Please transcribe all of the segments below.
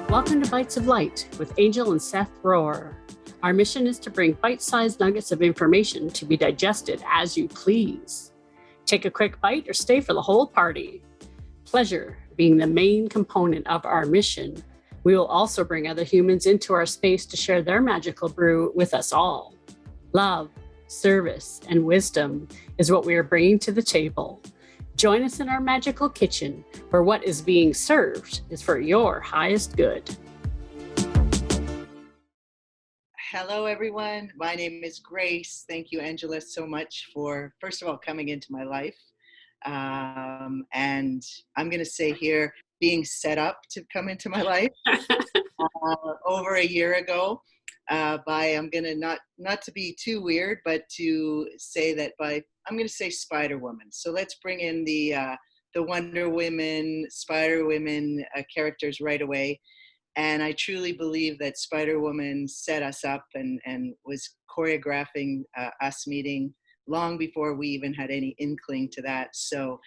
Welcome to Bites of Light with Angel and Seth Rohr. Our mission is to bring bite-sized nuggets of information to be digested as you please. Take a quick bite or stay for the whole party. Pleasure being the main component of our mission, we will also bring other humans into our space to share their magical brew with us all. Love, service, and wisdom is what we are bringing to the table. Join us in our magical kitchen, where what is being served is for your highest good. Hello, everyone. My name is Grace. Thank you, Angela, so much for, first of all, coming into my life. And I'm going to say here, being set up to come into my life over a year ago I'm going to not to be too weird, but to say that I'm going to say Spider Woman. So let's bring in the Wonder Woman, Spider Woman characters right away. And I truly believe that Spider Woman set us up and was choreographing us meeting long before we even had any inkling to that. So,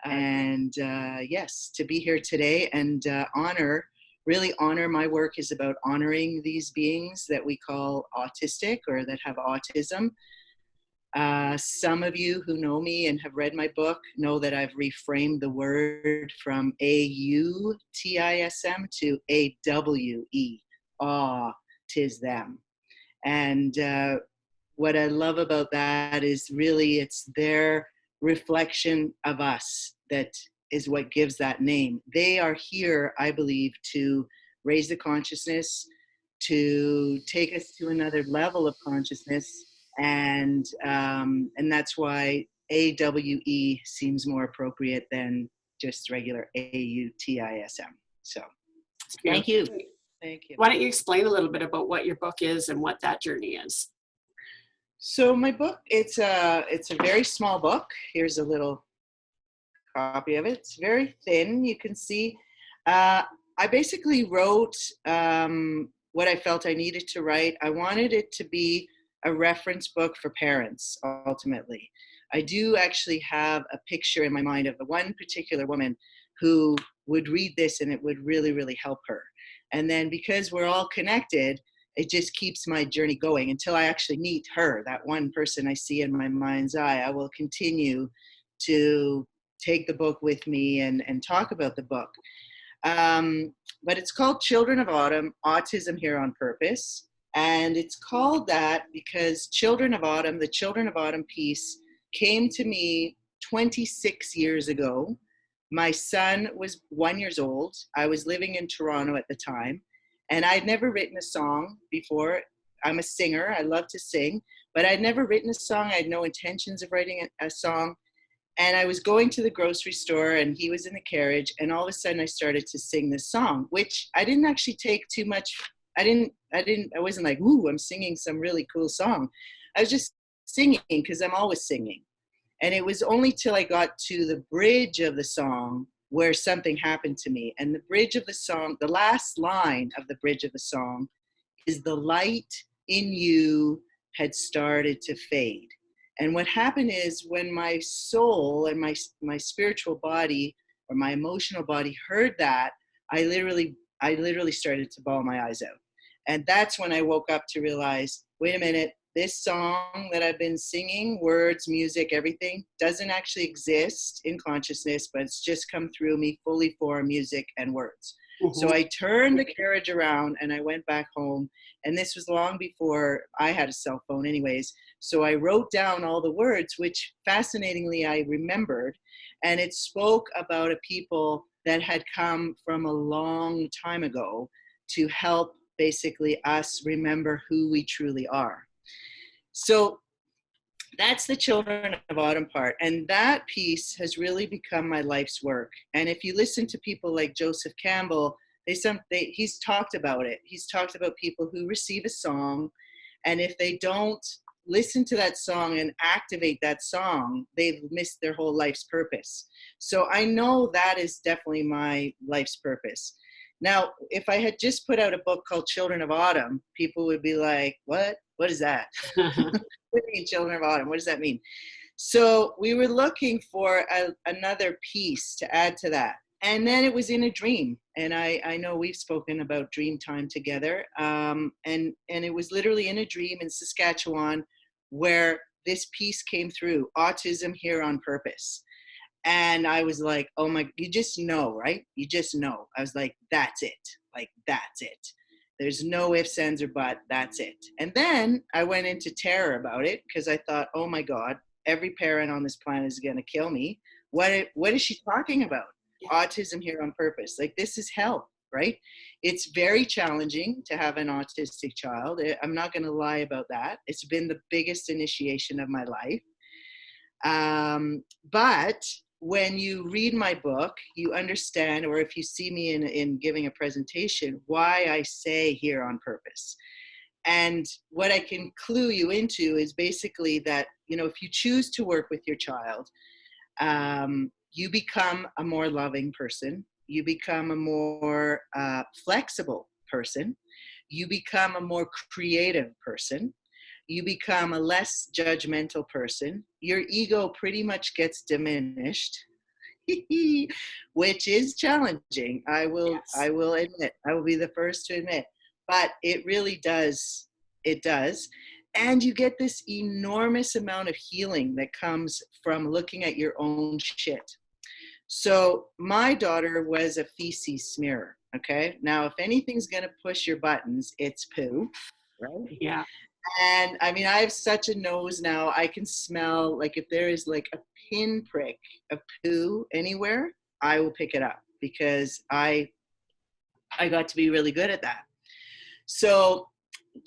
yes, to be here today and really honor. My work is about honoring these beings that we call autistic or that have autism. Some of you who know me and have read my book know that I've reframed the word from autism to awe, awe, tis them. And what I love about that is really it's their reflection of us that is what gives that name. They are here, I believe, to raise the consciousness, to take us to another level of consciousness, and that's why AWE seems more appropriate than just regular AUTISM. So, thank you. Thank you. Why don't you explain a little bit about what your book is and what that journey is? So my book, it's a very small book. Here's a little copy of it. It's very thin. You can see. I basically wrote what I felt I needed to write. I wanted it to be a reference book for parents, ultimately. I do actually have a picture in my mind of the one particular woman who would read this and it would really, really help her. And then because we're all connected, it just keeps my journey going until I actually meet her, that one person I see in my mind's eye. I will continue to take the book with me and talk about the book. But it's called Children of Autumn, Autism Here on Purpose. And it's called that because Children of Autumn, the Children of Autumn piece came to me 26 years ago. My son was 1 year old. I was living in Toronto at the time, and I'd never written a song before. I'm a singer. I love to sing, but I'd never written a song. I had no intentions of writing a song. And I was going to the grocery store and he was in the carriage, and all of a sudden I started to sing this song, which I didn't actually take too much. I wasn't like, ooh, I'm singing some really cool song. I was just singing because I'm always singing. And it was only till I got to the bridge of the song where something happened to me. And the bridge of the song, the last line of the bridge of the song is the light in you had started to fade. And what happened is when my soul and my spiritual body or my emotional body heard that, I literally started to bawl my eyes out. And that's when I woke up to realize, wait a minute, this song that I've been singing, words, music, everything, doesn't actually exist in consciousness, but it's just come through me fully formed music and words. Mm-hmm. So I turned the carriage around and I went back home. And this was long before I had a cell phone anyways. So I wrote down all the words, which fascinatingly I remembered. And it spoke about a people that had come from a long time ago to help basically us remember who we truly are. So that's the Children of Autumn part. And that piece has really become my life's work. And if you listen to people like Joseph Campbell, he's talked about it. He's talked about people who receive a song, and if they don't listen to that song and activate that song, they've missed their whole life's purpose. So I know that is definitely my life's purpose. Now, if I had just put out a book called Children of Autumn, people would be like, what? What is that? What do you mean, Children of Autumn? What does that mean? So we were looking for another piece to add to that. And then it was in a dream. And I know we've spoken about dream time together. And it was literally in a dream in Saskatchewan where this piece came through, Autism Here on Purpose. And I was like, oh my, you just know, right? You just know. I was like, that's it. Like, that's it. There's no ifs, ands, or but. That's it. And then I went into terror about it because I thought, oh my God, every parent on this planet is going to kill me. What is she talking about? Autism Here on Purpose. Like, this is hell, right? It's very challenging to have an autistic child. I'm not going to lie about that. It's been the biggest initiation of my life. But when you read my book, you understand, or if you see me in giving a presentation, why I say here on purpose. And what I can clue you into is basically that, you know, if you choose to work with your child, you become a more loving person. You become a more flexible person. You become a more creative person. You become a less judgmental person. Your ego pretty much gets diminished, which is challenging. I will admit, I will be the first to admit, but it really does. It does. And you get this enormous amount of healing that comes from looking at your own shit. So my daughter was a feces smearer. Okay. Now, if anything's going to push your buttons, it's poo, right? Yeah. And I mean, I have such a nose now. I can smell, like, if there is like a pinprick of poo anywhere, I will pick it up because I got to be really good at that. So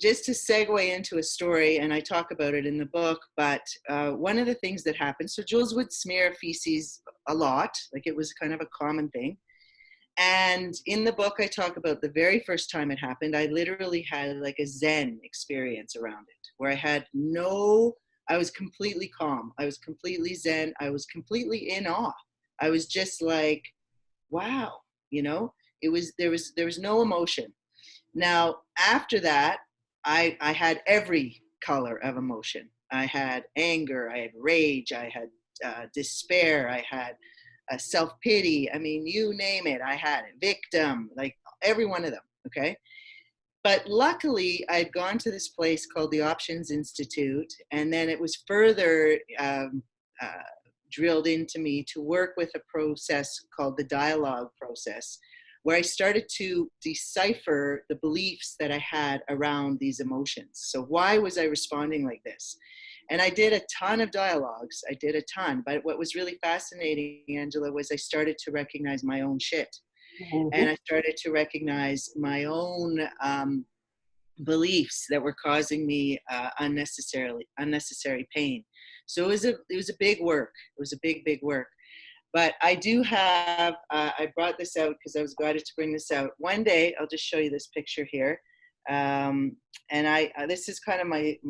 just to segue into a story, and I talk about it in the book, but one of the things that happened, so Jules would smear feces a lot, like it was kind of a common thing. And in the book, I talk about the very first time it happened. I literally had like a Zen experience around it, where I was completely calm. I was completely Zen. I was completely in awe. I was just like, wow, you know, there was no emotion. Now, after that, I had every color of emotion. I had anger, I had rage, I had despair, I had self-pity. I mean, you name it, I had it. Victim, like every one of them, okay? But luckily, I'd gone to this place called the Options Institute, and then it was further drilled into me to work with a process called the dialogue process, where I started to decipher the beliefs that I had around these emotions. So why was I responding like this? And I did a ton of dialogues. I did a ton. But what was really fascinating, Angela, was I started to recognize my own shit. Mm-hmm. And I started to recognize my own beliefs that were causing me unnecessary pain. So it was a big work. It was a big work. But I do have, I brought this out because I was glad to bring this out. One day, I'll just show you this picture here. And this is kind of my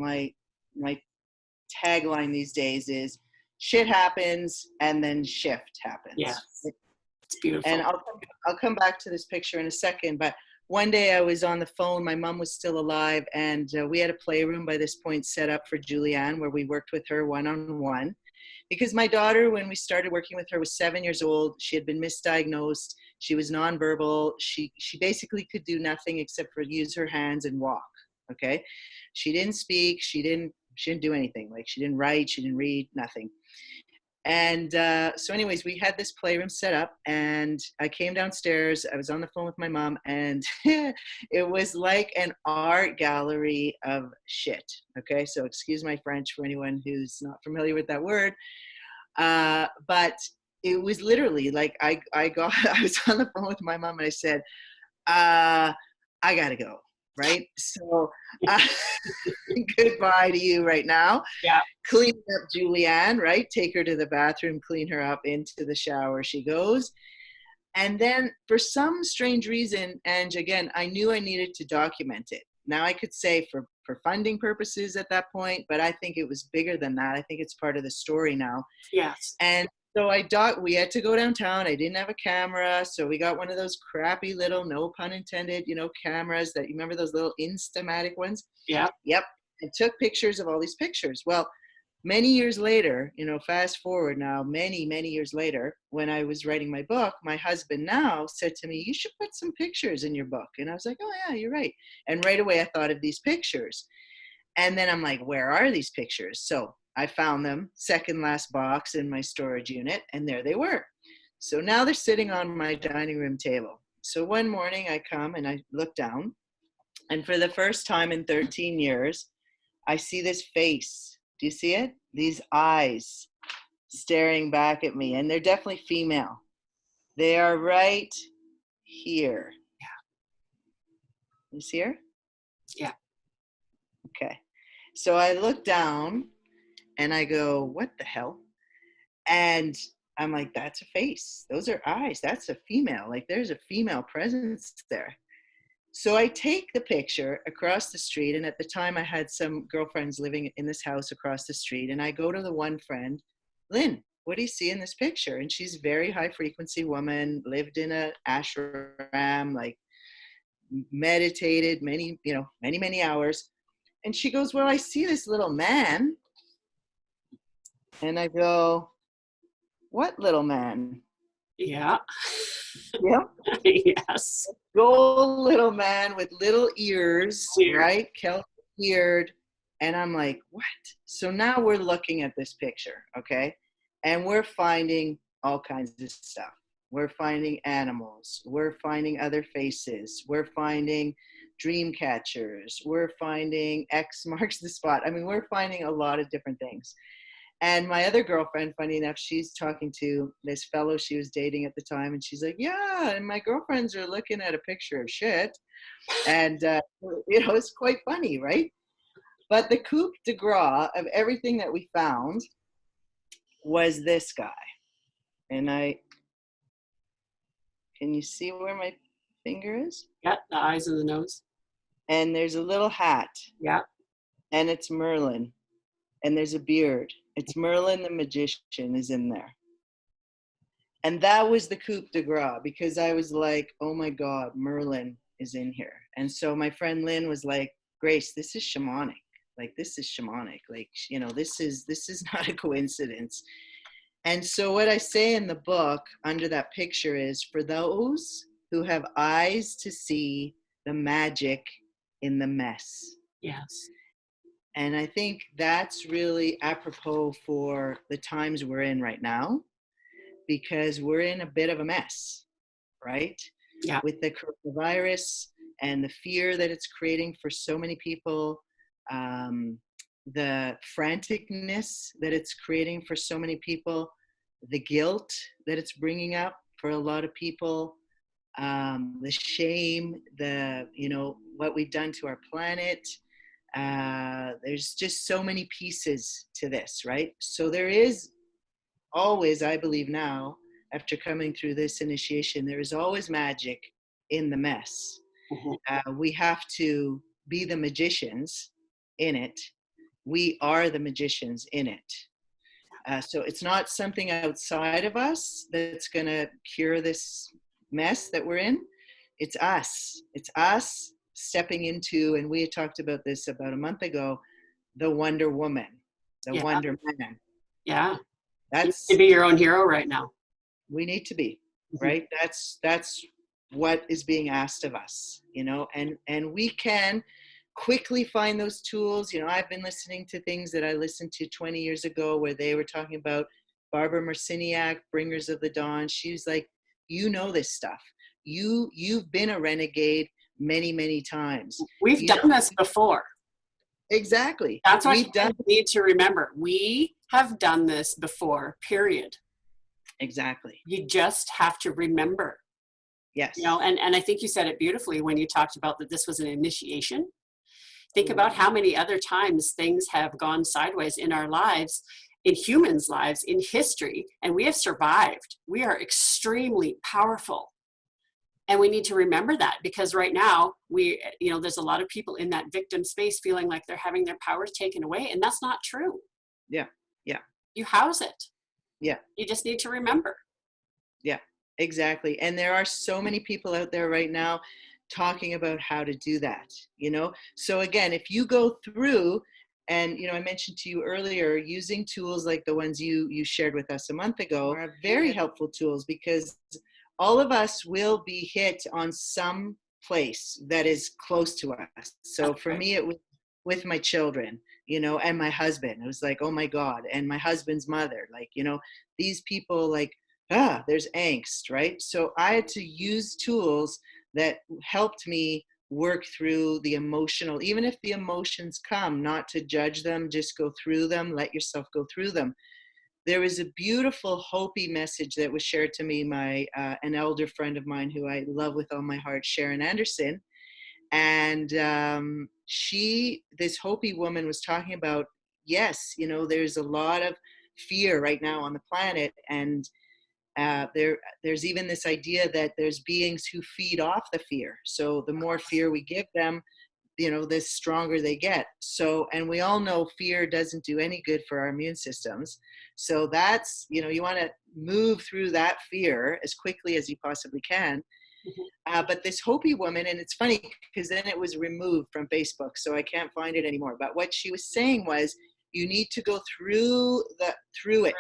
tagline these days is, shit happens and then shift happens. Yeah, it's beautiful. And I'll come back to this picture in a second. But one day I was on the phone. My mom was still alive. And we had a playroom by this point set up for Julianne, where we worked with her one-on-one. Because my daughter, when we started working with her, was 7 years old. She had been misdiagnosed. She was nonverbal. She basically could do nothing except for use her hands and walk. Okay, she didn't speak. She didn't do anything. Like, she didn't write. She didn't read. Nothing. And so, anyways, we had this playroom set up, and I came downstairs. I was on the phone with my mom, and it was like an art gallery of shit. Okay, so excuse my French for anyone who's not familiar with that word, but it was literally like I was on the phone with my mom, and I said, I gotta go. Right, so goodbye to you right now. Yeah. Clean up Julianne, right? Take her to the bathroom, clean her up, into the shower she goes. And then for some strange reason, and again, I knew I needed to document it. Now I could say for funding purposes at that point, but I think it was bigger than that. I think it's part of the story now. Yes. And so we had to go downtown. I didn't have a camera. So we got one of those crappy little, no pun intended, cameras that, you remember those little Instamatic ones? Yeah. Yep. And took pictures of all these pictures. Well, many years later, fast forward now, many, many years later, when I was writing my book, my husband now said to me, you should put some pictures in your book. And I was like, oh yeah, you're right. And right away I thought of these pictures. And then I'm like, where are these pictures? So I found them, second last box in my storage unit, and there they were. So now they're sitting on my dining room table. So one morning I come and I look down, and for the first time in 13 years, I see this face. Do you see it? These eyes staring back at me, and they're definitely female. They are right here. You see her? Yeah. Okay. So I look down and I go, what the hell? And I'm like, that's a face. Those are eyes. That's a female. Like, there's a female presence there. So I take the picture across the street. And at the time I had some girlfriends living in this house across the street. And I go to the one friend, Lynn, what do you see in this picture? And she's a very high frequency woman, lived in a ashram, like meditated many, many hours. And she goes, well, I see this little man. And I go, what little man? Yeah. Yep. Yes. Gold little man with little ears, Weird. right? Kelp eared. And I'm like, what? So now we're looking at this picture, okay? And we're finding all kinds of stuff. We're finding animals. We're finding other faces. We're finding dream catchers. We're finding X marks the spot. I mean, we're finding a lot of different things. And my other girlfriend, funny enough, she's talking to this fellow she was dating at the time. And she's like, yeah, and my girlfriends are looking at a picture of shit. And, it's quite funny, right? But the coup de grace of everything that we found was this guy. And can you see where my finger is? Yeah, the eyes and the nose. And there's a little hat. Yeah. And it's Merlin. And there's a beard. It's Merlin the magician is in there. And that was the coup de grace, because I was like, oh my God, Merlin is in here. And so my friend Lynn was like, Grace, this is shamanic. Like, this is shamanic. Like, this is not a coincidence. And so what I say in the book under that picture is, for those who have eyes to see the magic in the mess. Yes. And I think that's really apropos for the times we're in right now, because we're in a bit of a mess, right? Yeah. With the coronavirus and the fear that it's creating for so many people, the franticness that it's creating for so many people, the guilt that it's bringing up for a lot of people, the shame, what we've done to our planet. There's just so many pieces to this, right? So there is always, I believe now, after coming through this initiation, there is always magic in the mess. Mm-hmm. We have to be the magicians in it. We are the magicians in it. So it's not something outside of us that's going to cure this mess that we're in. It's us. It's us stepping into, and we had talked about this about a month ago, the Wonder Woman, the Wonder Man. Yeah. That's to be your own hero right now. We need to be, right? That's what is being asked of us, and we can quickly find those tools. I've been listening to things that I listened to 20 years ago where they were talking about Barbara Marciniak, Bringers of the Dawn. She was like, this stuff. You've been a renegade many, many times. We've done this before. Exactly. That's what you need to remember. We have done this before, period. Exactly. You just have to remember. Yes. And I think you said it beautifully when you talked about that this was an initiation. Think about how many other times things have gone sideways in our lives, in humans' lives, in history, and we have survived. We are extremely powerful. And we need to remember that, because right now there's a lot of people in that victim space feeling like they're having their powers taken away. And that's not true. Yeah. Yeah. You house it. Yeah. You just need to remember. Yeah, exactly. And there are so many people out there right now talking about how to do that, So again, if you go through And, I mentioned to you earlier, using tools like the ones you shared with us a month ago are very helpful tools, because all of us will be hit on some place that is close to us. So for me, it was with my children, and my husband. It was like, oh my God, and my husband's mother, like, these people, like, there's angst, right? So I had to use tools that helped me work through the emotional, even if the emotions come, not to judge them, just go through them, let yourself go through them. There was a beautiful Hopi message that was shared to me, an elder friend of mine who I love with all my heart, Sharon Anderson. And this Hopi woman was talking about, yes, there's a lot of fear right now on the planet. And there's even this idea that there's beings who feed off the fear. So the more fear we give them, the stronger they get. So, and we all know fear doesn't do any good for our immune systems. So that's, you want to move through that fear as quickly as you possibly can. But this Hopi woman, and it's funny because then it was removed from Facebook, so I can't find it anymore. But what she was saying was, you need to go through it.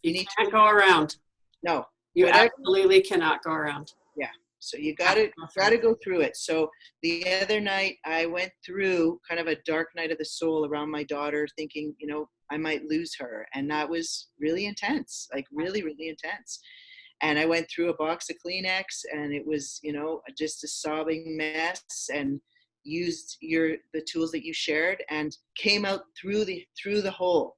You need to go around. No, you absolutely cannot go around. Yeah. So you gotta go through it. So the other night I went through kind of a dark night of the soul around my daughter, thinking, I might lose her. And that was really intense, like really, really intense. And I went through a box of Kleenex, and it was, just a sobbing mess, and used the tools that you shared, and came out through the hole.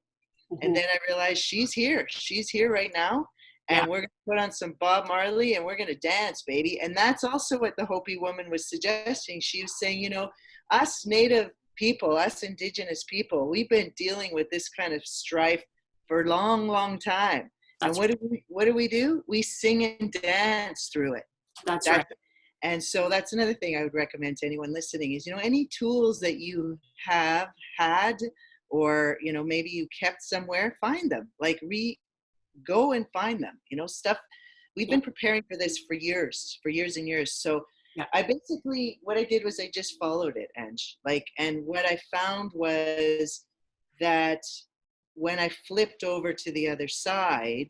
And then I realized she's here right now. And we're going to put on some Bob Marley, and we're going to dance, baby. And that's also what the Hopi woman was suggesting. She was saying, us Native people, us Indigenous people, we've been dealing with this kind of strife for a long, long time. And what do we do? We sing and dance through it. That's right. And so that's another thing I would recommend to anyone listening is, any tools that you have had, or, maybe you kept somewhere, find them. Like go and find them, stuff. We've been preparing for this for years and years. So what I did was I just followed it, Ange. And what I found was that when I flipped over to the other side,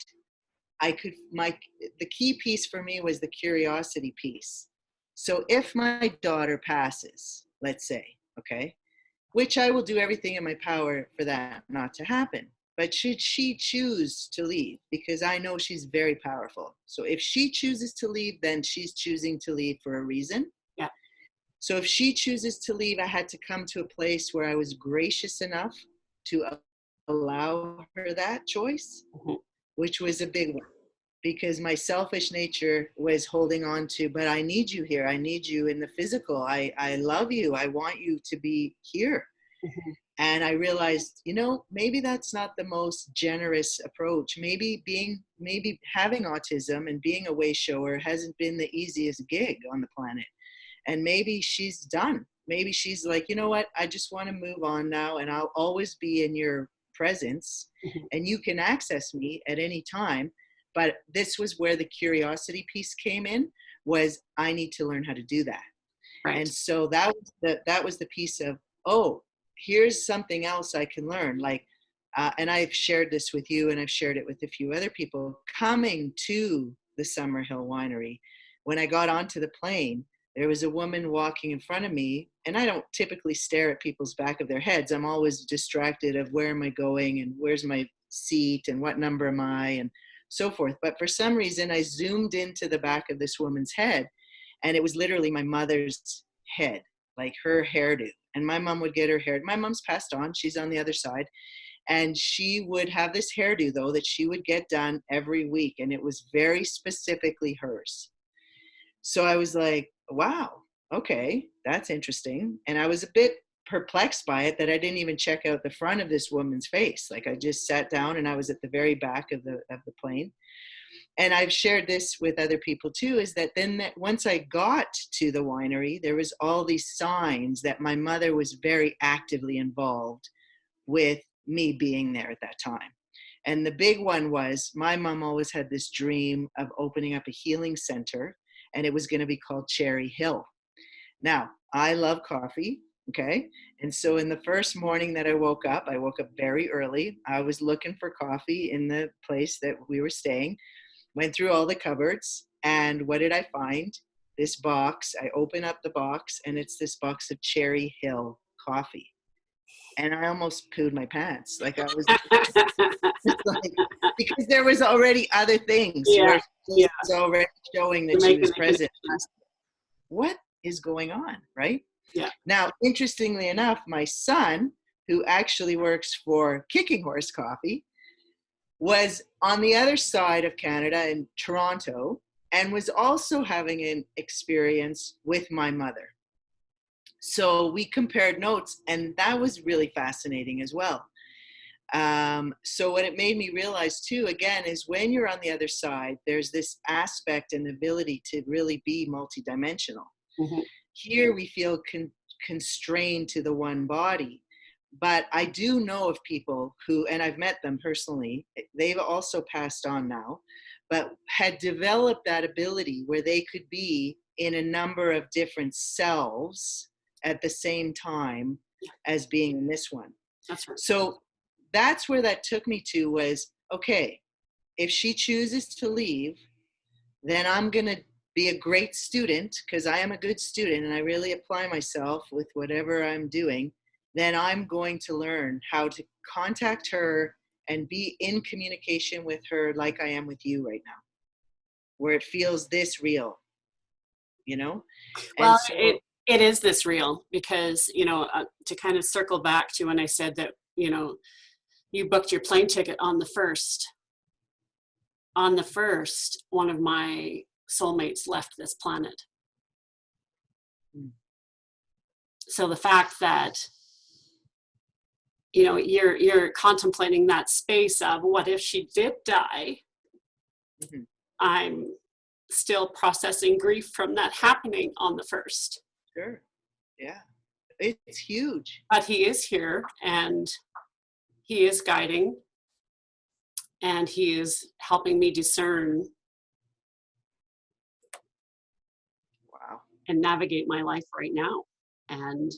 the key piece for me was the curiosity piece. So if my daughter passes, let's say, okay, which I will do everything in my power for that not to happen. But should she choose to leave, because I know she's very powerful. So if she chooses to leave, then she's choosing to leave for a reason. Yeah. So if she chooses to leave, I had to come to a place where I was gracious enough to allow her that choice, which was a big one, because my selfish nature was holding on to, but I need you here. I need you in the physical. I love you. I want you to be here. And I realized, maybe that's not the most generous approach. Maybe having autism and being a way shower hasn't been the easiest gig on the planet. And maybe she's done. Maybe she's like, you know what? I just want to move on now, and I'll always be in your presence, and you can access me at any time. But this was where the curiosity piece came in, was I need to learn how to do that. Right. And so that was the piece of, oh, here's something else I can learn. And I've shared this with you, and I've shared it with a few other people. Coming to the Summerhill Winery, when I got onto the plane, there was a woman walking in front of me, and I don't typically stare at people's back of their heads. I'm always distracted of where am I going, and where's my seat, and what number am I, and so forth. But for some reason, I zoomed into the back of this woman's head, and it was literally my mother's head, like her hairdo. And my mom would get her hair. My mom's passed on. She's on the other side. And she would have this hairdo, though, that she would get done every week. And it was very specifically hers. So I was like, wow, okay, that's interesting. And I was a bit perplexed by it, that I didn't even check out the front of this woman's face. Like, I just sat down, and I was at the very back of the plane. And I've shared this with other people too, is that once I got to the winery, there was all these signs that my mother was very actively involved with me being there at that time. And the big one was, my mom always had this dream of opening up a healing center, and it was going to be called Cherry Hill. Now, I love coffee. Okay. And so in the first morning that I woke up very early. I was looking for coffee in the place that we were staying, went through all the cupboards. And what did I find? This box. I open up the box and it's this box of Cherry Hill coffee. And I almost pooed my pants. Like I was like, because there was already other things Yeah, where she yeah. was already showing that You're she making was the present. connections. What is going on, right? Yeah. Now, interestingly enough, my son, who actually works for Kicking Horse Coffee, was on the other side of Canada in Toronto and was also having an experience with my mother. So we compared notes, and that was really fascinating as well. So what it made me realize too, again, is when you're on the other side, there's this aspect and ability to really be multidimensional. Mm-hmm. Here we feel constrained to the one body. But I do know of people who, and I've met them personally, they've also passed on now, but had developed that ability where they could be in a number of different selves at the same time as being in this one. That's right. So that's where that took me to was, okay, if she chooses to leave, then I'm going to be a great student because I am a good student and I really apply myself with whatever I'm doing. Then I'm going to learn how to contact her and be in communication with her like I am with you right now, where it feels this real, you know? Well, And so, it is this real because, to kind of circle back to when I said that, you booked your plane ticket on the first. On the first, one of my soulmates left this planet. So the fact that, you're contemplating that space of what if she did die, mm-hmm. I'm still processing grief from that happening on the first. Sure. Yeah. It's huge. But he is here and he is guiding and he is helping me discern and navigate my life right now. And,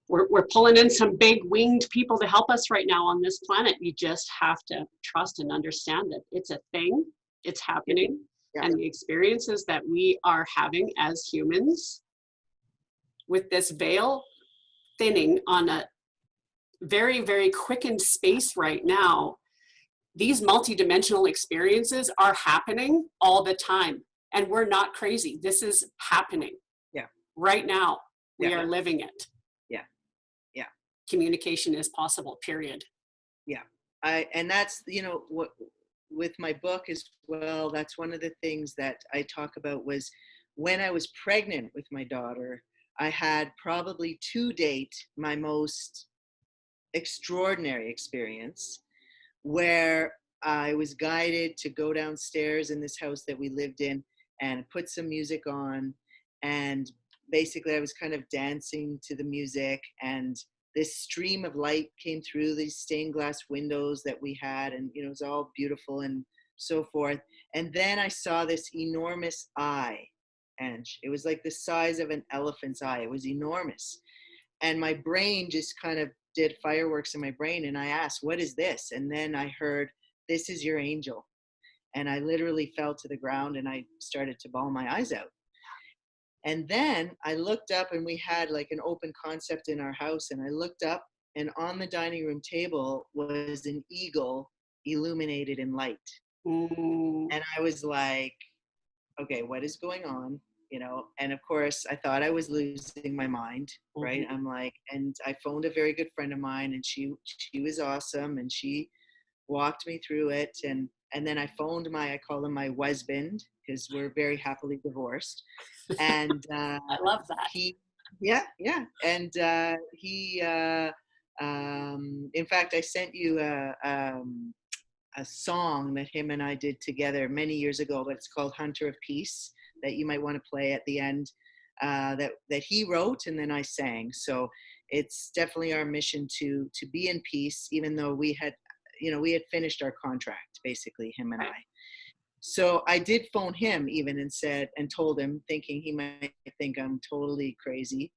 we're pulling in some big winged people to help us right now on this planet. You just have to trust and understand that it's a thing, it's happening. Yeah. And the experiences that we are having as humans with this veil thinning on a very, very quickened space right now, these multidimensional experiences are happening all the time. And we're not crazy. This is happening. Yeah. Right now, we are living it. Yeah. Yeah. Communication is possible, period. Yeah. And that's, what with my book as well, that's one of the things that I talk about was when I was pregnant with my daughter, I had probably to date my most extraordinary experience where I was guided to go downstairs in this house that we lived in and put some music on. And basically I was kind of dancing to the music and this stream of light came through these stained glass windows that we had. And, it was all beautiful and so forth. And then I saw this enormous eye, and it was like the size of an elephant's eye. It was enormous. And my brain just kind of did fireworks in my brain. And I asked, what is this? And then I heard, this is your angel. And I literally fell to the ground and I started to bawl my eyes out. And then I looked up and we had like an open concept in our house. And I looked up and on the dining room table was an eagle illuminated in light. Mm. And I was like, okay, what is going on? And of course I thought I was losing my mind, right? Mm-hmm. I'm like, and I phoned a very good friend of mine and she was awesome and she walked me through it. And then I phoned I call him my husband because we're very happily divorced. And I love that. And he, in fact, I sent you a song that him and I did together many years ago, but it's called Hunter of Peace that you might want to play at the end, that he wrote and then I sang. So it's definitely our mission to be in peace, even though we had finished our contract, basically, him and I. So I did phone him even and told him, thinking he might think I'm totally crazy.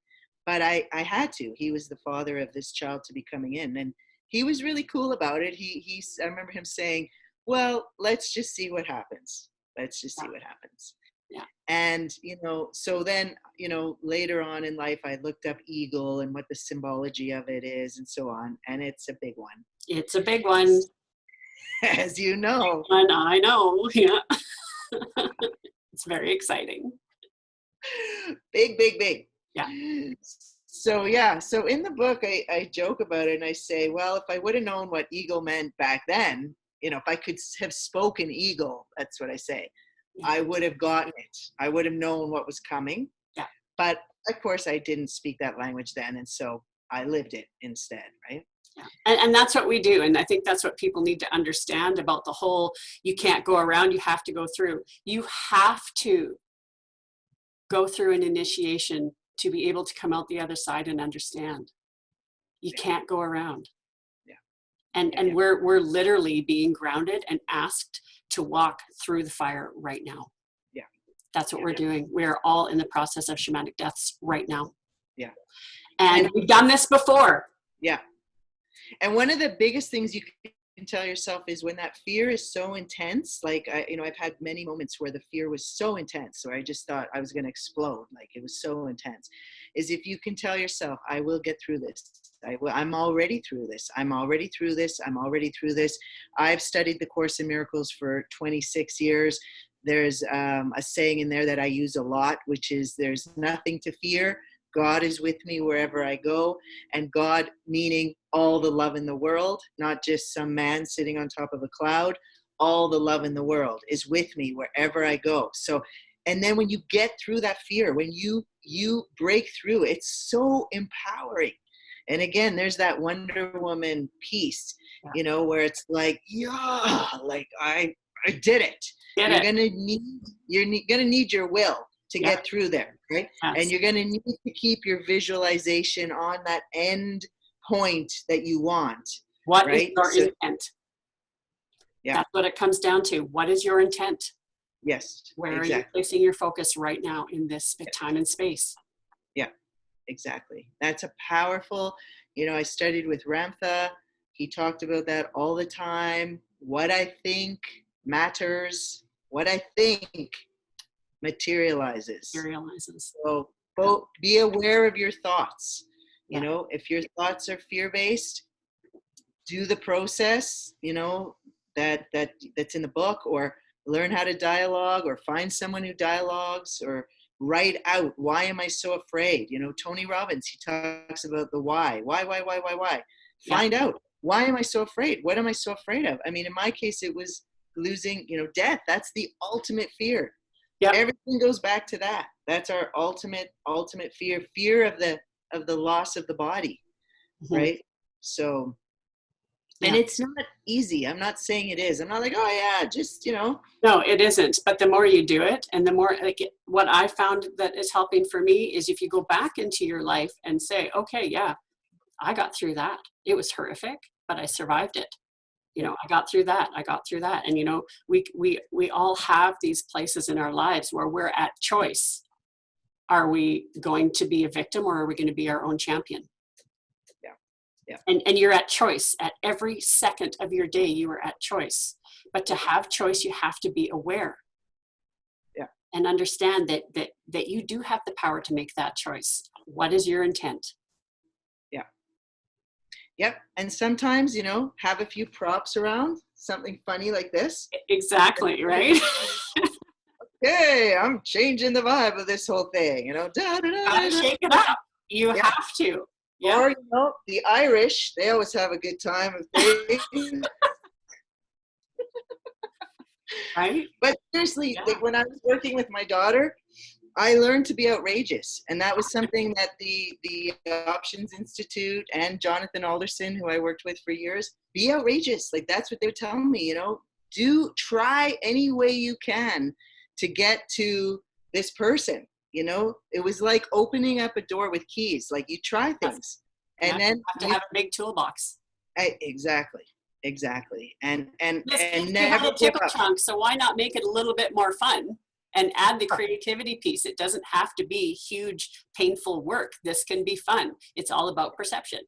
but I had to. He was the father of this child to be coming in, and he was really cool about it. I remember him saying, well, let's just see what happens. Let's just see what happens. Yeah. And, so then, later on in life, I looked up eagle and what the symbology of it is and so on. And it's a big one. It's a big one. As you know. And I know, yeah. It's very exciting. Big, big, big. Yeah. So in the book, I joke about it and I say, well, if I would have known what eagle meant back then, if I could have spoken eagle, that's what I say, I would have gotten it. I would have known what was coming. Yeah. But of course, I didn't speak that language then. And so I lived it instead, right? Yeah. And that's what we do. And I think that's what people need to understand about the whole, you can't go around, you have to go through. You have to go through an initiation to be able to come out the other side and understand. You can't go around. Yeah. And we're literally being grounded and asked to walk through the fire right now. Yeah. That's what we're doing. We're all in the process of shamanic deaths right now. Yeah. And we've done this before. Yeah. And one of the biggest things you can tell yourself is when that fear is so intense, like I've had many moments where the fear was so intense where I just thought I was going to explode, like it was so intense, is if you can tell yourself, I will get through this. I'm already through this. I'm already through this. I'm already through this. I've studied the Course in Miracles for 26 years. There's a saying in there that I use a lot, which is there's nothing to fear. God is with me wherever I go. And God meaning all the love in the world, not just some man sitting on top of a cloud. All the love in the world is with me wherever I go. So, and then when you get through that fear, when you break through, it's so empowering. And again, there's that Wonder Woman piece, where it's like, yeah, like I did it. You're gonna need your will to get through there, right? Yes. And you're gonna need to keep your visualization on that end point that you want. What is your intent? Yeah. That's what it comes down to. What is your intent? Yes. Where are you placing your focus right now in this time and space? Yeah. Exactly. That's a powerful, I studied with Ramtha. He talked about that all the time. What I think matters. What I think materializes. So be aware of your thoughts. If your thoughts are fear-based, do the process, that's in the book, or learn how to dialogue, or find someone who dialogues, or write out, why am I so afraid? Tony Robbins, he talks about the why. Why? Find out, why am I so afraid? What am I so afraid of? I mean, in my case, it was losing, death. That's the ultimate fear. Yep. Everything goes back to that. That's our ultimate fear of the loss of the body. Mm-hmm. Right? So, and it's not easy. I'm not saying it is. I'm not like, oh yeah, just, No, it isn't. But the more you do it, and the more, what I found that is helping for me is if you go back into your life and say, okay, yeah, I got through that. It was horrific, but I survived it. I got through that. And, we all have these places in our lives where we're at choice. Are we going to be a victim, or are we going to be our own champion? Yeah. And you're at choice at every second of your day. You are at choice, but to have choice, you have to be aware. Yeah. And understand that you do have the power to make that choice. What is your intent? Yeah. Yep. And sometimes, have a few props around, something funny like this. Exactly. Right. Okay, I'm changing the vibe of this whole thing. Gotta shake it up. You have to. Yeah. Or, the Irish, they always have a good time if they... Right? But seriously, like when I was working with my daughter, I learned to be outrageous. And that was something that the Options Institute and Jonathan Alderson, who I worked with for years, be outrageous. Like that's what they were telling me, try any way you can to get to this person. It was like opening up a door with keys. Like you try things, and then you have to have a big toolbox. Exactly. And you never have a tickle trunk, so why not make it a little bit more fun? And add the creativity piece. It doesn't have to be huge, painful work. This can be fun. It's all about perception.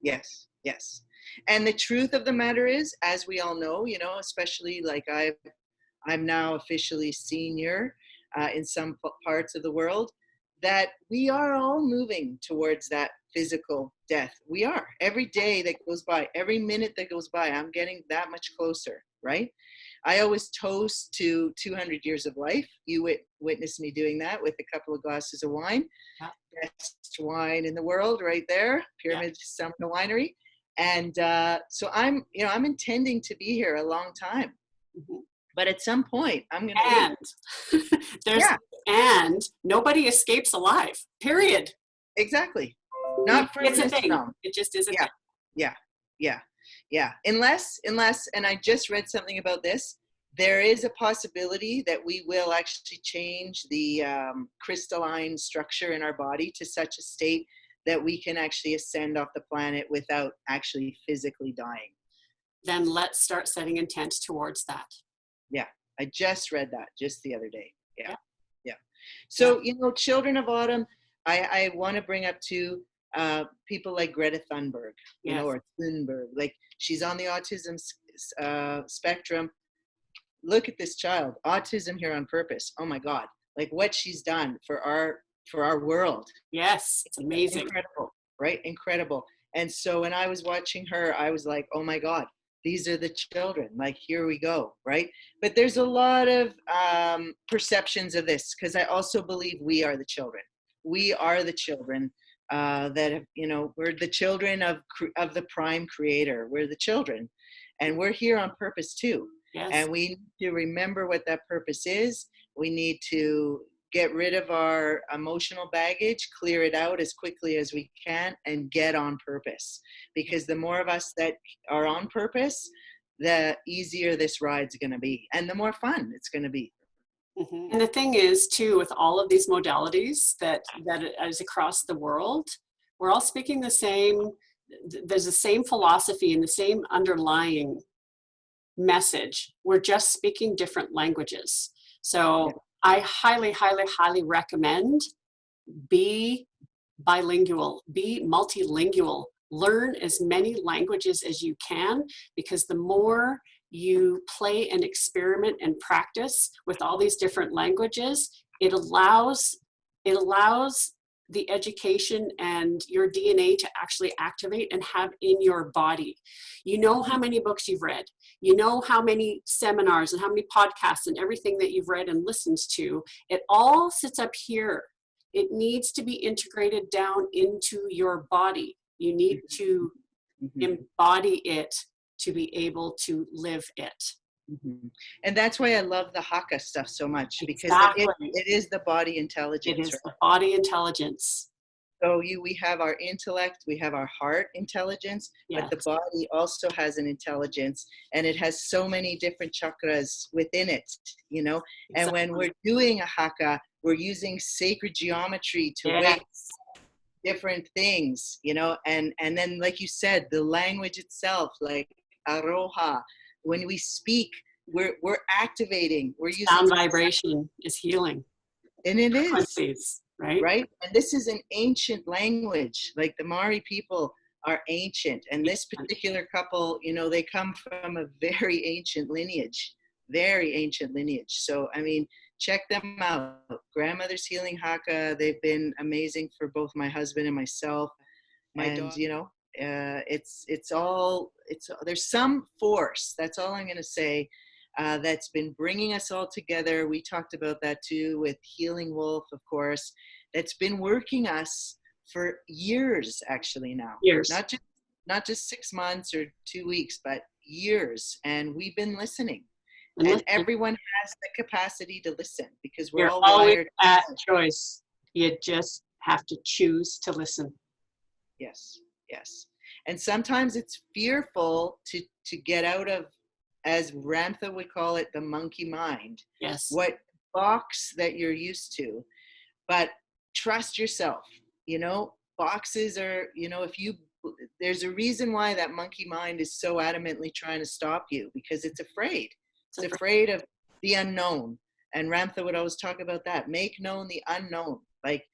Yes, yes. And the truth of the matter is, as we all know, you know, especially like I'm now officially senior in some parts of the world, that we are all moving towards that physical death. We are. Every day that goes by, every minute that goes by, I'm getting that much closer, right? I always toast to 200 years of life. You witnessed me doing that with a couple of glasses of wine. Yeah. Best wine in the world right there, Pyramid Summit Winery. And so I'm intending to be here a long time. Mm-hmm. But at some point, I'm going to leave. And nobody escapes alive, period. Exactly. Not for it's this a thing. film. It just is a thing. Yeah. Unless, and I just read something about this, there is a possibility that we will actually change the crystalline structure in our body to such a state that we can actually ascend off the planet without actually physically dying. Then let's start setting intent towards that. Yeah, I just read that just the other day. Yeah. So, you know, Children of Autumn, I want to bring up too, people like Greta Thunberg, you know, or Thunberg, like she's on the autism spectrum. Look at this child, Autism Here on Purpose. Oh my God, like what she's done for our world. Yes, it's amazing. Incredible, right? Incredible. And so when I was watching her, I was like, oh my God, these are the children. Like, here we go, right? But there's a lot of perceptions of this, because I also believe we are the children. We are the children that have, you know, we're the children of the prime creator. We're the children, and we're here on purpose too. Yes. And we need to remember what that purpose is. We need to get rid of our emotional baggage, clear it out as quickly as we can, and get on purpose. Because the more of us that are on purpose, the easier this ride's going to be, and the more fun it's going to be. Mm-hmm. And the thing is, too, with all of these modalities that is across the world, we're all speaking the same. There's the same philosophy and the same underlying message. We're just speaking different languages. So I highly, highly, highly recommend be bilingual, be multilingual, learn as many languages as you can, because the more you play and experiment and practice with all these different languages, it allows the education and your DNA to actually activate and have in your body. You know how many books you've read, you know how many seminars and how many podcasts and everything that you've read and listened to. It all sits up here. It needs to be integrated down into your body. You need to embody it to be able to live it. And that's why I love the Haka stuff so much, because it is the body intelligence. It is the body intelligence. So we have our intellect, we have our heart intelligence, but the body also has an intelligence, and it has so many different chakras within it, you know. Exactly. And when we're doing a Haka, we're using sacred geometry to wake different things, you know, and then, like you said, the language itself, like Aroha. When we speak, we're activating. We're using sound vibration is healing, and it frequencies, is right. And this is an ancient language. Like the Maori people are ancient, and this particular couple, you know, they come from a very ancient lineage. So I mean, check them out. Grandmother's Healing Haka. They've been amazing for both my husband and myself. My dog, you know. There's some force, that's all I'm going to say, that's been bringing us all together. We talked about that too with Healing Wolf, of course, that's been working us for years, actually now. Years. Not just 6 months or 2 weeks, but years. And we've been listening. And everyone has the capacity to listen, because we're all wired at choice. You just have to choose to listen. Yes. And sometimes it's fearful to get out of, as Ramtha would call it, the monkey mind. Yes. What box that you're used to. But trust yourself. You know, boxes are, you know, there's a reason why that monkey mind is so adamantly trying to stop you, because it's afraid. It's afraid of the unknown. And Ramtha would always talk about that. Make known the unknown. Like,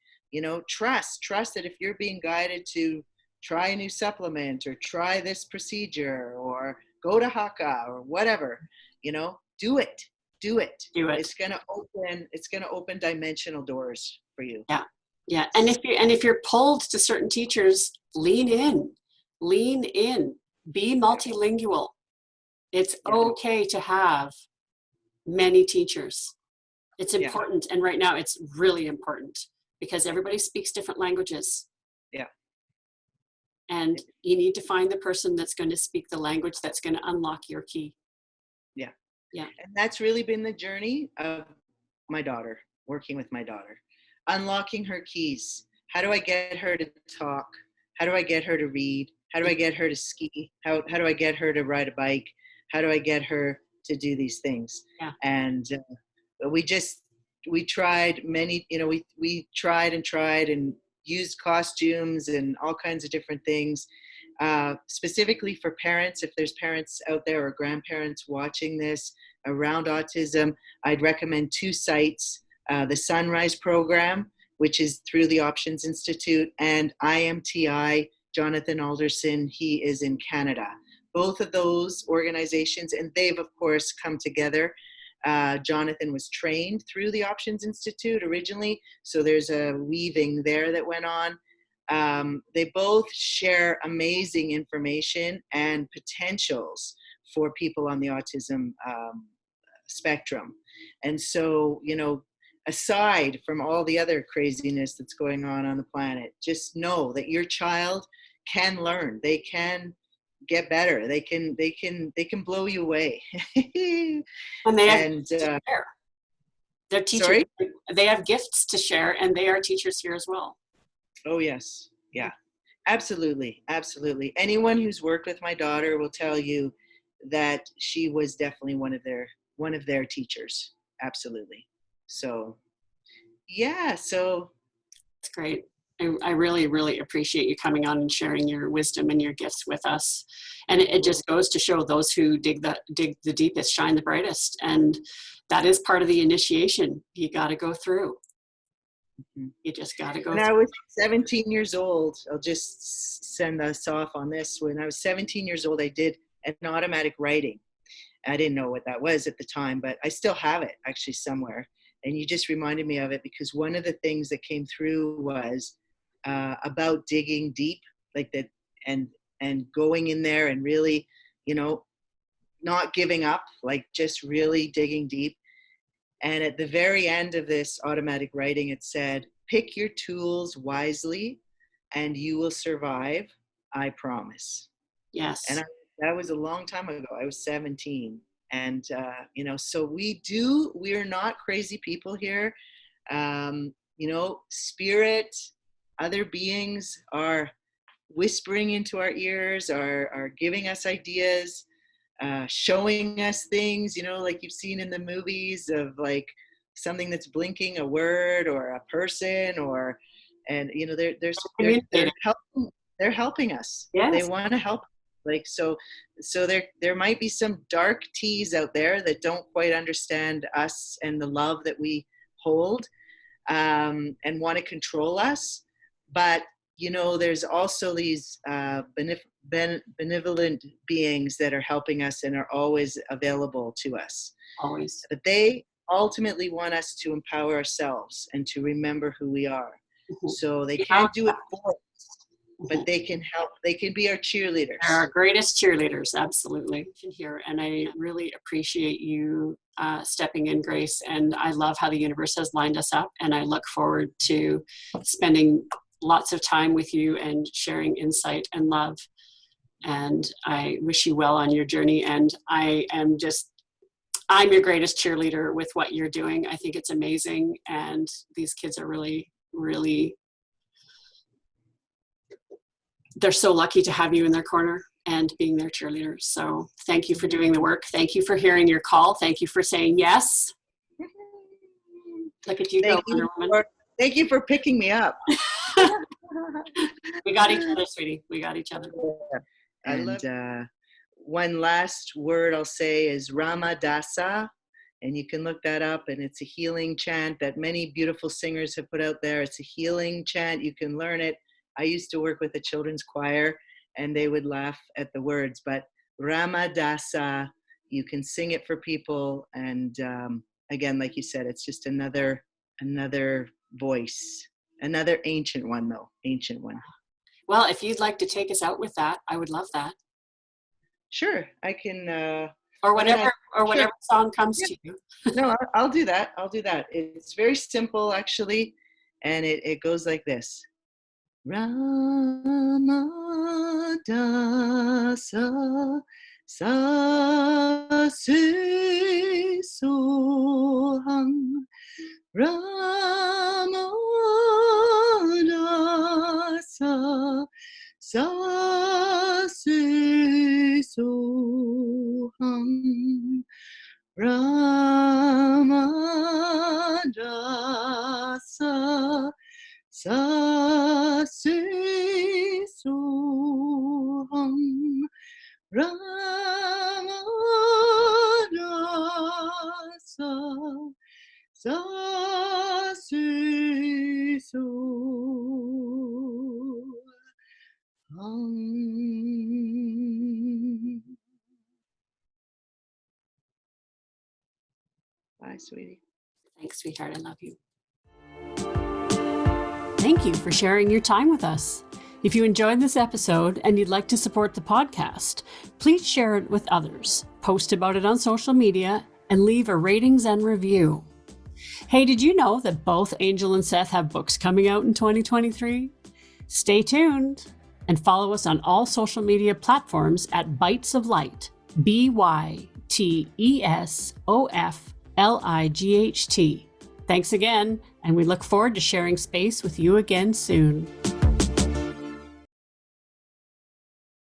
trust that if you're being guided to try a new supplement or try this procedure or go to Haka or whatever, do it. Do it. Do it. It's gonna open dimensional doors for you. Yeah. Yeah. And if you're pulled to certain teachers, lean in, be multilingual. It's okay to have many teachers. It's important. And right now it's really important because everybody speaks different languages. Yeah. And you need to find the person that's going to speak the language that's going to unlock your key. Yeah. Yeah. And that's really been the journey of my daughter, working with my daughter, unlocking her keys. How do I get her to talk? How do I get her to read? How do I get her to ski? How do I get her to ride a bike? How do I get her to do these things? Yeah. And we tried many, we tried and used costumes and all kinds of different things, specifically for parents. If there's parents out there or grandparents watching this around autism, I'd recommend 2 sites, the Sunrise program, which is through the Options Institute, and IMTI, Jonathan Alderson, he is in Canada. Both of those organizations, and they've of course come together. Jonathan was trained through the Options Institute originally, so there's a weaving there that went on. They both share amazing information and potentials for people on the autism spectrum. And so, aside from all the other craziness that's going on the planet, just know that your child can learn. They can get better. They can blow you away. And they have to share. They're teachers. Sorry? They have gifts to share, and they are teachers here as well. Oh yes, yeah, absolutely. Anyone who's worked with my daughter will tell you that she was definitely one of their teachers. Absolutely. So, yeah. So it's great. I really, really appreciate you coming on and sharing your wisdom and your gifts with us. And it just goes to show those who dig the deepest shine the brightest. And that is part of the initiation you got to go through. You just got to go When I was 17 years old, I'll just send us off on this. When I was 17 years old, I did an automatic writing. I didn't know what that was at the time, but I still have it actually somewhere. And you just reminded me of it because one of the things that came through was about digging deep, like that, and going in there and really, not giving up, like just really digging deep. And at the very end of this automatic writing, it said, "Pick your tools wisely and you will survive, I promise." Yes. And that was a long time ago. I was 17. And, so we're not crazy people here. Spirit, other beings are whispering into our ears, are giving us ideas, showing us things, like you've seen in the movies of like something that's blinking, a word or a person, they're helping us. Yes. They want to help. Like, so there might be some dark teas out there that don't quite understand us and the love that we hold, and want to control us. But, there's also these benevolent beings that are helping us and are always available to us. Always. But they ultimately want us to empower ourselves and to remember who we are. Mm-hmm. So they can't do it for us. But they can help. They can be our cheerleaders. They're our greatest cheerleaders, absolutely. Here, and I really appreciate you stepping in, Grace. And I love how the universe has lined us up. And I look forward to spending lots of time with you and sharing insight and love. And I wish you well on your journey. And I'm your greatest cheerleader with what you're doing. I think it's amazing. And these kids are really, really, they're so lucky to have you in their corner and being their cheerleaders. So thank you for doing the work. Thank you for hearing your call. Thank you for saying yes. Look at you go, Wonder Woman. Thank you for picking me up. We got each other, sweetie. We got each other. And one last word I'll say is Ramadasa, And you can look that up, and it's a healing chant that many beautiful singers have put out there. It's a healing chant. You can learn it. I used to work with a children's choir, and they would laugh at the words, but Ramadasa, you can sing it for people. And again, like you said, it's just another voice, another ancient one though, ancient one. Well, if you'd like to take us out with that, I would love that. Sure, I can. Or whatever song comes to you. No, I'll do that. It's very simple, actually, and it goes like this. Ramadasa sase soham Ramadasa sase soham Ramadasa sase soham Ramadasa sase soham. Bye, sweetie. Thanks, sweetheart. I love you. Thank you for sharing your time with us. If you enjoyed this episode and you'd like to support the podcast, please share it with others, post about it on social media, and leave a ratings and review. Hey, did you know that both Angel and Seth have books coming out in 2023? Stay tuned and follow us on all social media platforms at Bites of Light, BYTESOFLIGHT. Thanks again, and we look forward to sharing space with you again soon.